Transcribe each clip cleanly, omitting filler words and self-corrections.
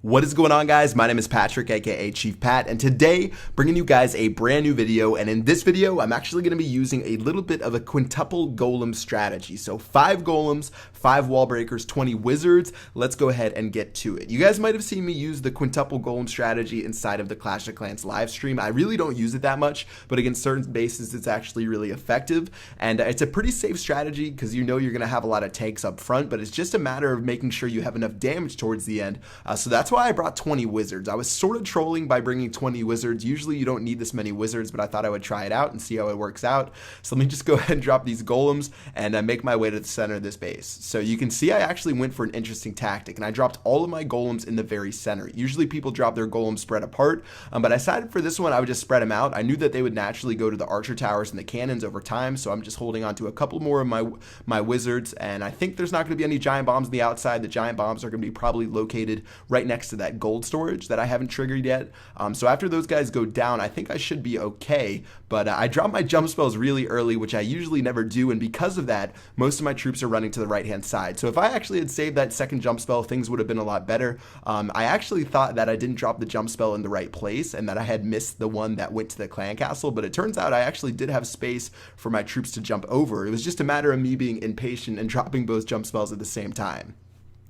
What is going on, guys? My name is Patrick, aka Chief Pat, and today bringing you guys a brand new video. And in this video, I'm actually going to be using a little bit of a quintuple golem strategy. So 5 golems, 5 wall breakers, 20 wizards. Let's go ahead and get to it. You guys might have seen me use the quintuple golem strategy inside of the Clash of Clans live stream. I really don't use it that much, but against certain bases, it's actually really effective. And it's a pretty safe strategy because you know you're going to have a lot of tanks up front, but it's just a matter of making sure you have enough damage towards the end. So that's why I brought 20 wizards. I was sort of trolling by bringing 20 wizards. Usually you don't need this many wizards, but I thought I would try it out and see how it works out. So let me just go ahead and drop these golems and make my way to the center of this base. So you can see I actually went for an interesting tactic, and I dropped all of my golems in the very center. Usually people drop their golems spread apart, but I decided for this one I would just spread them out. I knew that they would naturally go to the archer towers and the cannons over time, so I'm just holding on to a couple more of my wizards, and I think there's not going to be any giant bombs on the outside. The giant bombs are going to be probably located right next to that gold storage that I haven't triggered yet. So after those guys go down, I think I should be okay, but I dropped my jump spells really early, which I usually never do, and because of that, most of my troops are running to the right hand side. So if I actually had saved that second jump spell, things would have been a lot better. I actually thought that I didn't drop the jump spell in the right place and that I had missed the one that went to the clan castle, but it turns out I actually did have space for my troops to jump over. It was just a matter of me being impatient and dropping both jump spells at the same time.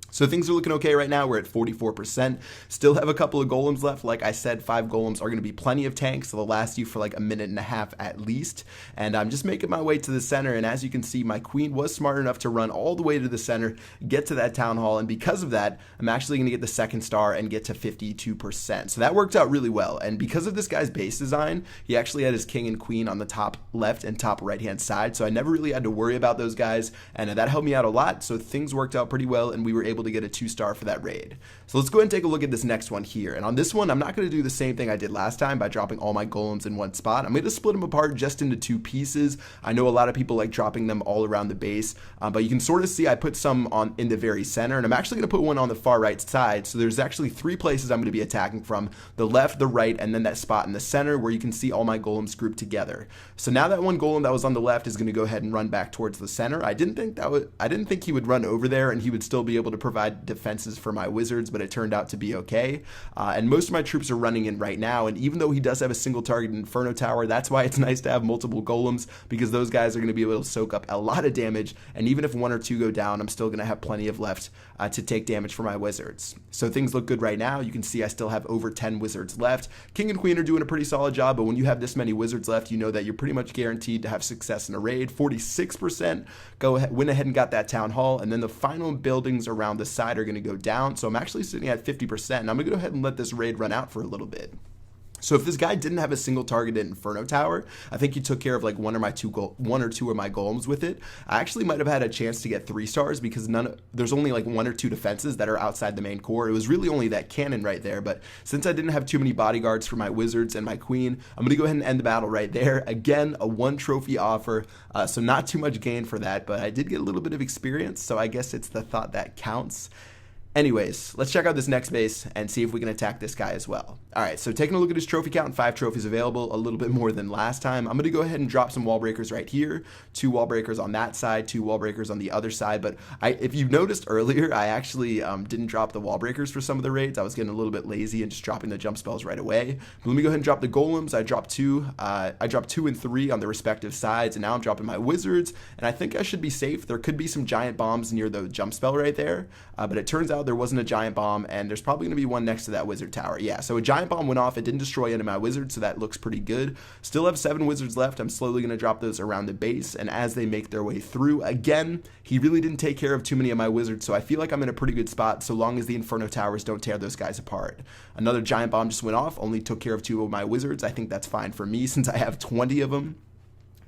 So things are looking okay right now. We're at 44%. Still have a couple of golems left. Like I said, 5 golems are going to be plenty of tanks. So they'll last you for like a minute and a half at least. And I'm just making my way to the center. And as you can see, my queen was smart enough to run all the way to the center, get to that town hall. And because of that, I'm actually going to get the second star and get to 52%. So that worked out really well. And because of this guy's base design, he actually had his king and queen on the top left and top right hand side. So I never really had to worry about those guys. And that helped me out a lot. So things worked out pretty well, and we were able to get a 2-star for that raid. So let's go ahead and take a look at this next one here. And on this one, I'm not going to do the same thing I did last time by dropping all my golems in one spot. I'm going to split them apart just into 2 pieces. I know a lot of people like dropping them all around the base, but you can sort of see I put some in the very center, and I'm actually going to put one on the far right side. So there's actually 3 places I'm going to be attacking from: the left, the right, and then that spot in the center where you can see all my golems grouped together. So now that one golem that was on the left is going to go ahead and run back towards the center. I didn't think he would run over there and he would still be able to provide defenses for my wizards, but it turned out to be okay. And most of my troops are running in right now, and even though he does have a single target Inferno Tower, that's why it's nice to have multiple golems, because those guys are going to be able to soak up a lot of damage, and even if 1 or 2 go down, I'm still going to have plenty of left to take damage for my wizards. So things look good right now. You can see I still have over 10 wizards left. King and queen are doing a pretty solid job, but when you have this many wizards left, you know that you're pretty much guaranteed to have success in a raid. 46%. Go ahead, went ahead and got that town hall, and then the final buildings around the side are going to go down. So I'm actually sitting at 50%, and I'm going to go ahead and let this raid run out for a little bit. So if this guy didn't have a single targeted Inferno Tower, I think he took care of like one or two of my golems with it. I actually might have had a chance to get 3 stars because there's only like 1 or 2 defenses that are outside the main core. It was really only that cannon right there, but since I didn't have too many bodyguards for my wizards and my queen, I'm going to go ahead and end the battle right there. Again, a 1 trophy offer, so not too much gain for that, but I did get a little bit of experience, so I guess it's the thought that counts. Anyways, let's check out this next base and see if we can attack this guy as well. All right, so taking a look at his trophy count, 5 trophies available, a little bit more than last time. I'm going to go ahead and drop some wall breakers right here, 2 wall breakers on that side, 2 wall breakers on the other side. But if you noticed earlier, I actually didn't drop the wall breakers for some of the raids. I was getting a little bit lazy and just dropping the jump spells right away. But let me go ahead and drop the golems. I dropped 2. I dropped 2 and 3 on the respective sides, and now I'm dropping my wizards. And I think I should be safe. There could be some giant bombs near the jump spell right there, but it turns out there wasn't a giant bomb, and there's probably going to be one next to that wizard tower. Yeah, so a giant bomb went off. It didn't destroy any of my wizards, so that looks pretty good. Still have 7 wizards left. I'm slowly going to drop those around the base, and as they make their way through, again, he really didn't take care of too many of my wizards, so I feel like I'm in a pretty good spot so long as the Inferno Towers don't tear those guys apart. Another giant bomb just went off, only took care of 2 of my wizards. I think that's fine for me since I have 20 of them.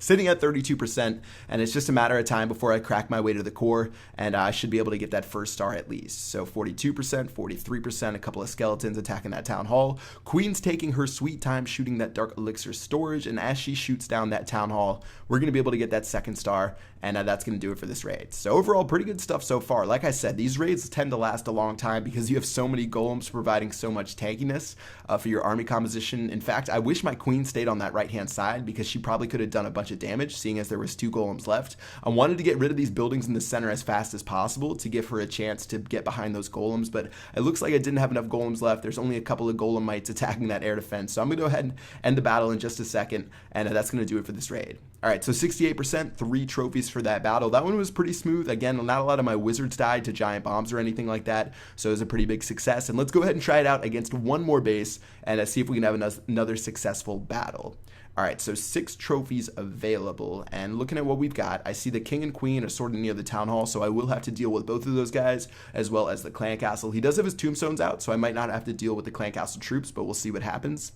Sitting at 32%, and it's just a matter of time before I crack my way to the core, and I should be able to get that first star at least. So 42%, 43%, a couple of skeletons attacking that town hall. Queen's taking her sweet time shooting that dark elixir storage, and as she shoots down that town hall, we're going to be able to get that second star, and that's going to do it for this raid. So overall, pretty good stuff so far. Like I said, these raids tend to last a long time because you have so many golems providing so much tankiness for your army composition. In fact, I wish my queen stayed on that right-hand side because she probably could have done a bunch bunch of damage, seeing as there was 2 golems left. I wanted to get rid of these buildings in the center as fast as possible to give her a chance to get behind those golems, but it looks like I didn't have enough golems left. There's only a couple of golemites attacking that air defense, so I'm gonna go ahead and end the battle in just a second, and that's gonna do it for this raid. Alright, so 68%, 3 trophies for that battle. That one was pretty smooth. Again, not a lot of my wizards died to giant bombs or anything like that, so it was a pretty big success. And let's go ahead and try it out against one more base and see if we can have another successful battle. Alright, so 6 trophies available, and looking at what we've got, I see the king and queen are sort of near the town hall, so I will have to deal with both of those guys, as well as the clan castle. He does have his tombstones out, so I might not have to deal with the clan castle troops, but we'll see what happens.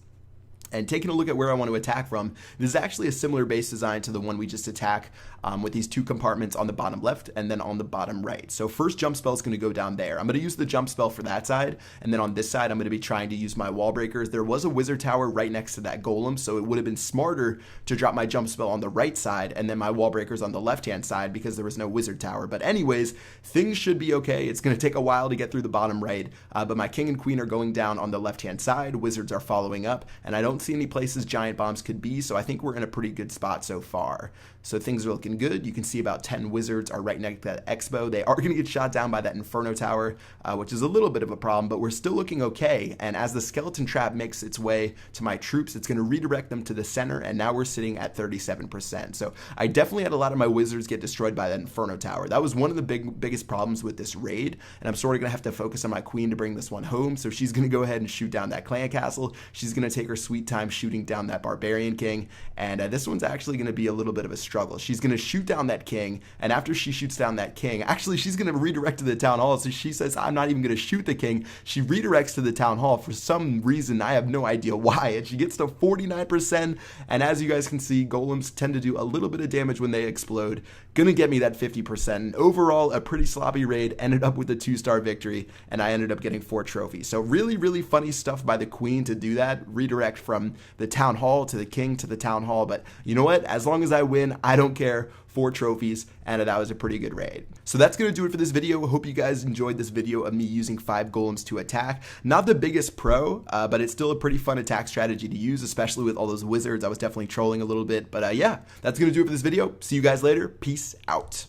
And taking a look at where I want to attack from, this is actually a similar base design to the one we just attacked, with these 2 compartments on the bottom left and then on the bottom right. So first jump spell is going to go down there. I'm going to use the jump spell for that side, and then on this side I'm going to be trying to use my wall breakers. There was a wizard tower right next to that golem, so it would have been smarter to drop my jump spell on the right side and then my wall breakers on the left hand side because there was no wizard tower. But anyways, things should be okay. It's going to take a while to get through the bottom right, but my king and queen are going down on the left hand side. Wizards are following up, and I don't see any places giant bombs could be, so I think we're in a pretty good spot so far. So things are looking good. You can see about 10 wizards are right next to that expo. They are going to get shot down by that inferno tower, which is a little bit of a problem, but we're still looking okay. And as the skeleton trap makes its way to my troops, it's going to redirect them to the center, and now we're sitting at 37%. So I definitely had a lot of my wizards get destroyed by that inferno tower. That was one of the biggest problems with this raid, and I'm sort of going to have to focus on my queen to bring this one home. So she's going to go ahead and shoot down that clan castle. She's going to take her sweet time shooting down that barbarian king, and this one's actually going to be a little bit of a struggle. She's going to shoot down that king, and after she shoots down that king, actually she's going to redirect to the town hall. So she says, I'm not even going to shoot the king. She redirects to the town hall for some reason. I have no idea why, and she gets to 49%, and as you guys can see, golems tend to do a little bit of damage when they explode. Gonna get me that 50%. And overall, a pretty sloppy raid, ended up with a 2-star victory, and I ended up getting 4 trophies. So really, really funny stuff by the queen to do that, redirect from the town hall to the king to the town hall. But you know what? As long as I win, I don't care. 4 trophies, and that was a pretty good raid. So that's going to do it for this video. Hope you guys enjoyed this video of me using 5 golems to attack. Not the biggest pro, but it's still a pretty fun attack strategy to use, especially with all those wizards. I was definitely trolling a little bit, but yeah, that's going to do it for this video. See you guys later. Peace out.